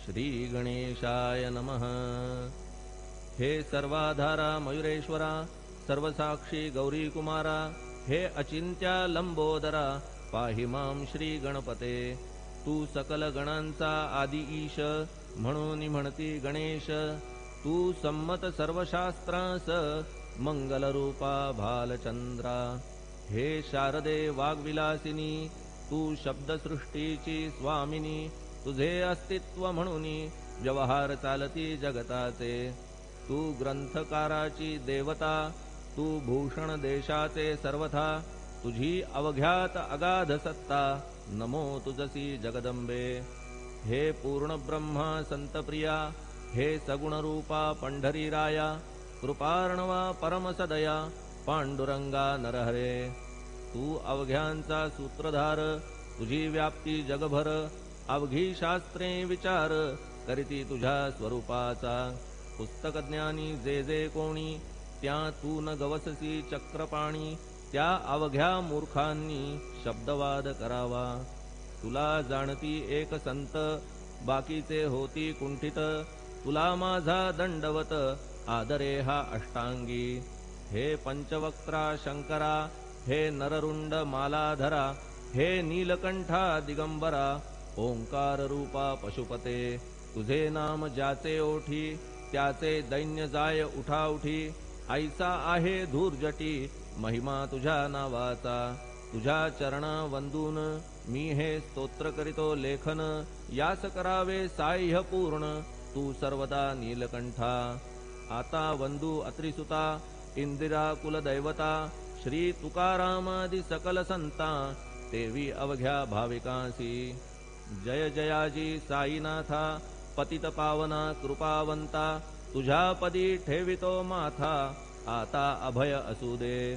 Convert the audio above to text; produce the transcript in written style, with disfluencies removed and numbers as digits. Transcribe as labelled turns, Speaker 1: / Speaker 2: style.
Speaker 1: श्री गणेशाय नमः। हे सर्वाधारा मयुरेश्वरा, सर्वसाक्षी गौरी कुमारा, हे अचिंत्या लंबोदरा, पाहि मां श्री गणपते। तू सकल गणांचा आदि ईश, म्हणून म्हणती गणेश। तू संमत सर्वशास्त्रांस, मंगलरूपा भालचंद्रा। हे शारदे वाग्विलासिनी, तू शब्दसृष्टीची स्वामिनी। तुझे अस्तित्व म्हणून व्यवहार चालती जगताचे। तू ग्रंथकाराची देवता, तू भूषण देशाचे सर्वथा। तुझी अवघ्यात अगाध सत्ता, नमो तुझसी जगदंबे। हे पूर्ण ब्रह्मा संतप्रिया, हे सगुण रूपा पंढरीराया। कृपार्णवा परमसदया, पांडुरंगा नरहरे। तू अवघ्यांचा सूत्रधार, तुझी व्याप्ती जगभर। अवघी शास्त्रे विचार, करीती तुझ्या स्वरूपाचा। पुस्तकज्ञानी जे कोणी, त्या तू न गवससी चक्रपाणी। त्या अवघ्या मूर्खांनी शब्दवाद करावा। तुला जाणती एक संत, बाकीचे होती कुंठित। तुला माझा दंडवत, आदरे हा अष्टांगी। हे पंचवक्त्रा शंकरा, हे नररुंड मालाधरा। हे नीलकंठा दिगंबरा, ओंकार रूपा पशुपते। तुझे नाम ज्याचे ओठी, त्याचे दैन्य जाय उठाउठी। ऐसा आहे धूर्जटी, महिमा तुझ्या नावाचा। तुझ्या चरणा वंदून मी हे स्तोत्र करीतो लेखन। यास करावे साह्य पूर्ण, तू सर्वदा नीलकंठा। आता वंदू अत्रिसुता, इंदिरा कुलदैवता। श्री तुकारामादि सकल संता, तेवी अवघ्या भाविकांसी। जय जयाजी साईनाथा, पतित पावना कृपावंता। तुझ्या पदी ठेवितो माथा, आता अभय असू दे।